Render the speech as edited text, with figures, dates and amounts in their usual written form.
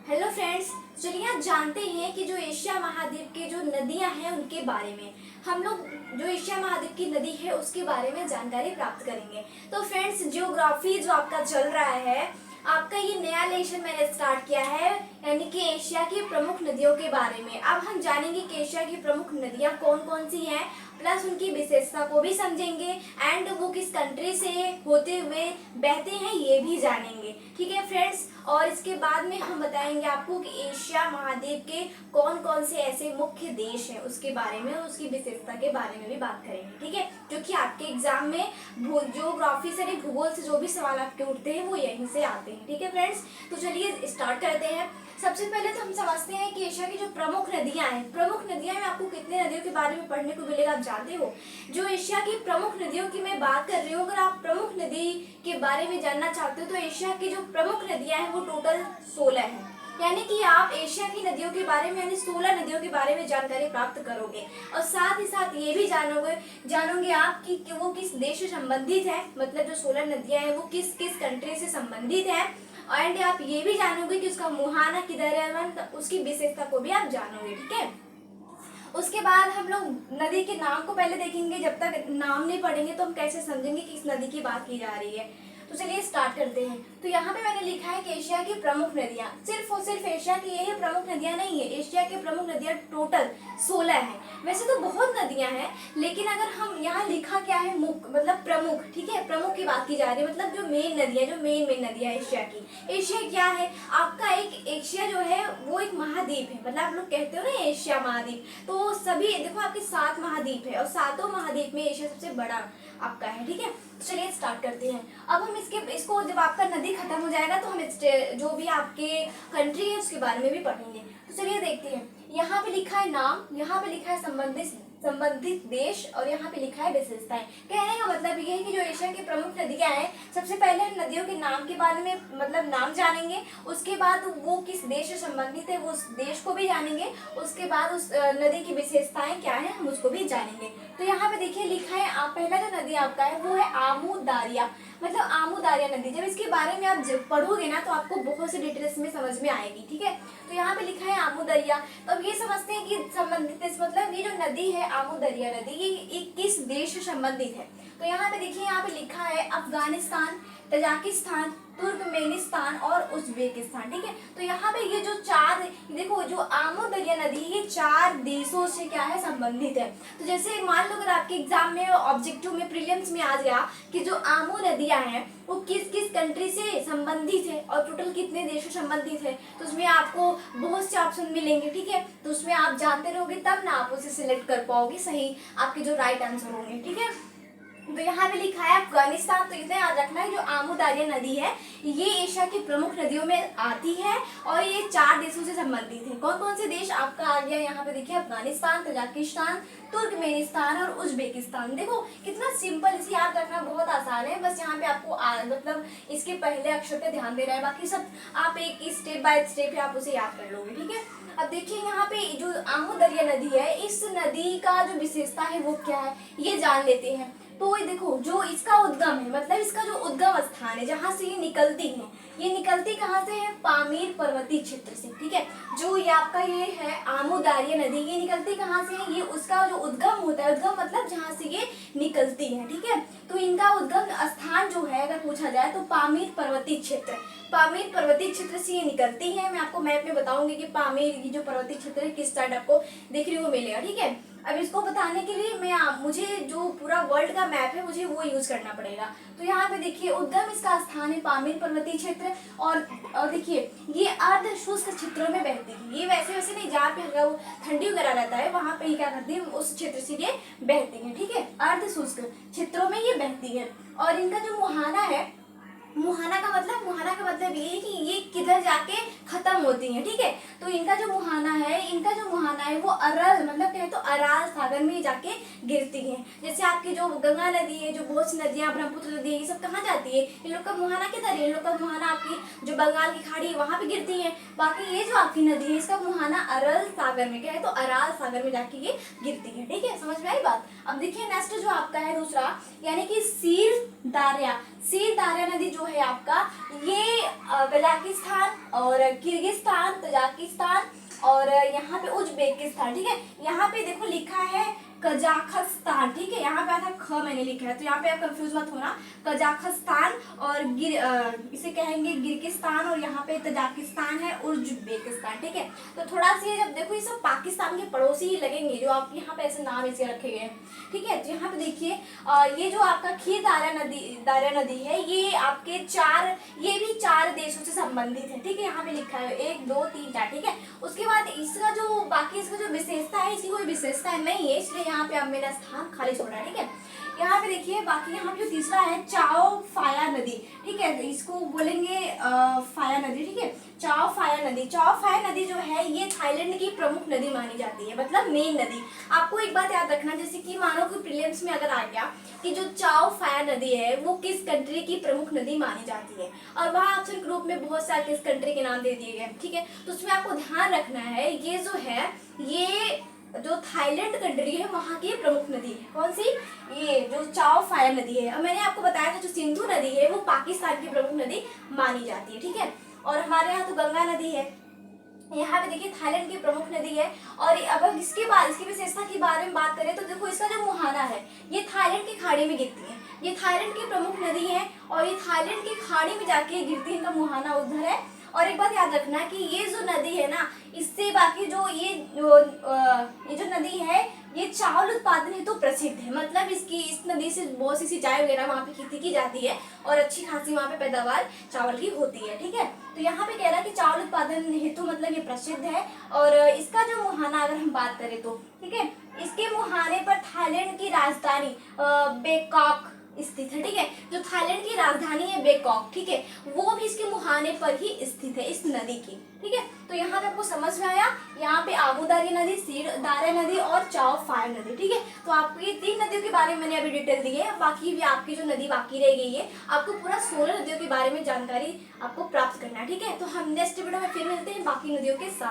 Hello friends, चलिए आज जानते हैं कि जो एशिया महाद्वीप के जो नदियां हैं उनके बारे में हम लोग जो एशिया महाद्वीप की नदी है उसके बारे में जानकारी प्राप्त करेंगे। तो फ्रेंड्स, जियोग्राफी जो आपका चल रहा है, आपका ये नया लेसन मैंने स्टार्ट किया है, यानी कि एशिया की प्रमुख नदियों के बारे में। अब हम जानेंगे कि एशिया की प्रमुख नदियां कौन कौन सी हैं, प्लस उनकी विशेषता को भी समझेंगे एंड वो किस कंट्री से होते हुए बहते हैं ये भी जानेंगे। ठीक है फ्रेंड्स, और इसके बाद में हम बताएंगे आपको कि एशिया महाद्वीप के कौन कौन से ऐसे मुख्य देश हैं उसके बारे में, उसकी विशेषता के बारे में भी बात करेंगे। ठीक है, जो कि आपके एग्जाम में ज्योग्राफी से नहीं, भूगोल से जो भी सवाल आपके उठते हैं वो यहीं से आते हैं। ठीक है फ्रेंड्स, तो चलिए स्टार्ट करते हैं। सबसे पहले तो हम समझते हैं कि एशिया की जो प्रमुख नदियां हैं, प्रमुख नदियां में आपको कितने नदियों के बारे में पढ़ने को मिलेगा आप जानते हो। जो एशिया की प्रमुख नदियों की मैं बात कर रही हूँ, अगर आप प्रमुख नदी के बारे में जानना चाहते हो तो एशिया की जो प्रमुख नदियां हैं वो टोटल 16 हैं। यानी कि आप एशिया की नदियों के बारे में यानी 16 नदियों के बारे में जानकारी प्राप्त करोगे, और साथ ही साथ ये भी जानोगे आप कि वो किस देश से संबंधित है, मतलब जो 16 नदियां हैं वो किस किस कंट्री से संबंधित है। एंड आप ये भी जानोगे कि उसका मुहाना किधर है, उसकी विशेषता को भी आप जानोगे। ठीक है, उसके बाद हम लोग नदी के नाम को पहले देखेंगे। जब तक नाम नहीं पढ़ेंगे तो हम कैसे समझेंगे कि इस नदी की बात की जा रही है। तो चलिए स्टार्ट करते हैं। तो यहाँ पे मैंने लिखा है कि एशिया की प्रमुख नदियाँ, सिर्फ और सिर्फ एशिया की यही प्रमुख नदियाँ नहीं है, एशिया की प्रमुख नदियाँ टोटल 16 हैं। वैसे तो बहुत नदियाँ हैं, लेकिन अगर हम यहाँ लिखा क्या है, मतलब प्रमुख। ठीक है, प्रमुख की बात की जा रही है, मतलब जो मेन नदियाँ, जो मेन नदियाँ एशिया की। एशिया क्या है आपका, एक एशिया जो है वो एक महाद्वीप है, मतलब आप लोग कहते हो ना एशिया महाद्वीप, तो सभी देखो आपके 7 महाद्वीप है और सातों महाद्वीप में एशिया सबसे बड़ा आपका है। ठीक है, चलिए स्टार्ट करते हैं। अब हम इसको जब आपका नदी खत्म हो जाएगा तो हम जो भी आपके कंट्री है उसके बारे में भी पढ़ेंगे। तो चलिए देखते हैं। यहाँ पे लिखा है नाम, यहाँ पे लिखा है संबंधित देश, और यहाँ पे लिखा है विशेषताएं। कहने का मतलब ये है कि जो एशिया की प्रमुख नदियां हैं, सबसे पहले हम नदियों के नाम के बारे में मतलब नाम जानेंगे, उसके बाद वो किस देश से संबंधित है वो उस देश को भी जानेंगे, उसके बाद उस नदी की विशेषताएं क्या है हम उसको भी जानेंगे। तो यहाँ पे देखिए लिखा है, पहला जो नदी आपका है वो है आमू दारिया, मतलब आमू दारिया नदी। जब इसके बारे में आप पढ़ोगे ना तो आपको बहुत सी डिटेल्स में समझ में आएगी। ठीक है, तो यहाँ पे लिखा है आमू दरिया, तो अब ये समझते हैं कि संबंधित मतलब ये जो नदी है आमू दरिया नदी, ये किस देश से संबंधित है। तो यहाँ पे देखिए, यहाँ पे लिखा है अफगानिस्तान, तजाकिस्तान, तुर्कमेनिस्तान और उज्बेकिस्तान। ठीक है, तो यहाँ पे ये जो चार, देखो जो आमू दरिया नदी ये 4 देशों से क्या है संबंधित है। तो जैसे मान लो अगर आपके एग्जाम में ऑब्जेक्टिव में प्रीलिम्स में आ गया कि जो आमू नदियां हैं वो किस किस कंट्री से संबंधित है और टोटल कितने देशों से संबंधित है, तो उसमें आपको बहुत से ऑप्शन मिलेंगे। ठीक है, तो उसमें आप जानते रहोगे तब ना आप उसे सिलेक्ट कर पाओगे सही आपके जो राइट आंसर होंगे। ठीक है, तो यहाँ पे लिखा है अफगानिस्तान, तो इसे याद रखना है जो आमू दारिया नदी है ये एशिया की प्रमुख नदियों में आती है और ये 4 देशों से संबंधित है। कौन कौन से देश आपका आ गया यहाँ पे देखिए, अफगानिस्तान, तजाकिस्तान, तुर्कमेनिस्तान और उज्बेकिस्तान। देखो कितना सिंपल, इसे याद रखना बहुत आसान है, बस यहाँ पे आपको मतलब इसके पहले अक्षर पे ध्यान देना है, बाकी सब आप एक स्टेप बाय स्टेप आप उसे याद कर लोगे। ठीक है, अब देखिए यहाँ पे जो आमू दरिया नदी है, इस नदी का जो विशेषता है वो क्या है ये जान लेते हैं। तो ये देखो जो इसका उद्गम है, मतलब इसका जो उद्गम स्थान है जहाँ से ये निकलती है, ये निकलती कहाँ से है, पामीर पर्वतीय क्षेत्र से। ठीक है, जो ये आपका ये है आमू दारिया नदी, ये निकलती कहाँ से है, ये उसका जो उद्गम होता है, उद्गम मतलब जहाँ से ये निकलती है। ठीक है, तो इनका उद्गम स्थान जो है अगर पूछा जाए तो पामीर पर्वतीय क्षेत्र, पामीर पर्वतीय क्षेत्र से ये निकलती है। मैं आपको मैप में बताऊंगी कि पामीर की जो पर्वतीय क्षेत्र है किस साइड आपको देखने को मिलेगा। ठीक है, अब इसको बताने के लिए मुझे जो पूरा वर्ल्ड का मैप है मुझे वो यूज करना पड़ेगा। तो यहाँ पे देखिए उद्गम इसका स्थान है पामीर पर्वतीय क्षेत्र, और देखिए ये अर्ध शुष्क क्षेत्रों में बहती है। ये वैसे नहीं, जहाँ पे हल्का ठंडी वगैरह रहता है वहां पे ही क्या करती है, उस क्षेत्र से ये बहती है। ठीक है, अर्ध शुष्क क्षेत्रों में ये बहती है। और इनका जो मुहाना है, मुहाना का मतलब ये है कि ये किधर जाके खत्म होती है। ठीक है, तो तो इनका जो मुहाना है वो अरल मतलब कहे तो अराल सागर में जाके गिरती है। जैसे आपकी जो गंगा नदी है, जो बहुत सी नदियाँ, ब्रह्मपुत्र नदी है, ये सब कहाँ जाती है, इन लोग का मुहाना किधर है, इन लोग का मुहाना आपकी जो बंगाल की खाड़ी है वहाँ पे गिरती है। बाकी ये जो आपकी नदी है इसका मुहाना अरल सागर में, कहे तो अराल सागर में जाके ये गिरती है। ठीक है, समझ में आई बात। अब देखिए नेक्स्ट जो आपका है दूसरा, यानी कि सीर दारिया नदी जो है आपका, ये कजाकिस्तान और किर्गिस्तान, तजाकिस्तान और यहाँ पे उज्बेकिस्तान, ठीक है। यहाँ पे देखो लिखा है कजाखस्तान, ठीक है, यहाँ पे आता ख मैंने लिखा है, तो यहाँ पे आप कंफ्यूज मत होना। कजाखस्तान और इसे कहेंगे गिर्गिस्तान, और यहाँ पे तजाकिस्तान है, उज्बेकिस्तान, ठीक है। तो थोड़ा सी जब देखो ये सब पाकिस्तान के पड़ोसी ही लगेंगे जो आप यहाँ पे ऐसे नाम इसके रखे गए हैं, ठीक है। तो यहाँ पे देखिए ये जो आपका खीर दारिया नदी है, ये आपके ये भी 4 देशों से संबंधित है, ठीक है। यहाँ पे लिखा है 1 2 3 4, ठीक है। उसके बाद इसका जो विशेषता है, इसकी कोई विशेषता नहीं है, इसलिए यहाँ पे अब मेरा स्थान खाली छोड़ा है, ठीक है। यहाँ पे देखिए बाकी यहाँ पे जो तीसरा है चाओ फाया नदी, ठीक है, इसको बोलेंगे फाया नदी, ठीक है। चाओ फाया नदी जो है ये थाईलैंड की प्रमुख नदी मानी जाती है, मतलब मेन नदी। आपको एक बात याद रखना, जैसे कि मानो कि प्रीलिम्स में अगर आ गया कि जो चाओ फाया नदी है वो किस कंट्री की प्रमुख नदी मानी जाती है, और वहाँ ऑप्शन ग्रुप में बहुत सारे किस कंट्री के नाम दे दिए गए, ठीक है। तो उसमें आपको ध्यान रखना है ये जो है, ये जो थाईलैंड कंट्री है वहाँ की प्रमुख नदी है, कौन सी, ये जो चाओ फाया नदी है। और मैंने आपको बताया था जो सिंधु नदी है वो पाकिस्तान की प्रमुख नदी मानी जाती है, ठीक है। और हमारे यहाँ तो गंगा नदी है, यहाँ पे देखिए थाईलैंड की प्रमुख नदी है। और अब इसकी विशेषता के बारे में बात करें तो देखो इसका जो मुहाना है ये थाईलैंड की खाड़ी में गिरती है, ये थाईलैंड की प्रमुख नदी है और ये थाईलैंड की खाड़ी में जाके गिरती है, इनका मुहाना उधर है। और एक बात याद रखना कि ये जो नदी है ना, इससे बाकी जो ये जो नदी है ये चावल उत्पादन हेतु तो प्रसिद्ध है, मतलब इस नदी से बहुत सी सिंचाई वगैरह वहाँ पे खेती की जाती है और अच्छी खासी वहाँ पे पैदावार चावल की होती है, ठीक है। तो यहाँ पे कह रहा है कि चावल उत्पादन हेतु मतलब ये प्रसिद्ध है। और इसका जो मुहाना अगर हम बात करें तो ठीक है, इसके मुहाने पर थाईलैंड की राजधानी बैंकॉक स्थित है, ठीक है। जो थाईलैंड की राजधानी है बैंकॉक, ठीक है, वो भी इसके मुहाने पर ही स्थित है इस नदी की, ठीक है। तो यहाँ पे आपको समझ में आया, यहाँ पे आबू दारिया नदी, सीर दारिया नदी और चाओ फाया नदी, ठीक है। तो आपको ये 3 नदियों के बारे में मैंने अभी डिटेल दी है, बाकी भी आपकी जो नदी बाकी रह गई है, आपको पूरा 16 नदियों के बारे में जानकारी आपको प्राप्त करना है, ठीक है। तो हम नेक्स्ट वीडियो में फिर मिलते हैं बाकी नदियों के साथ।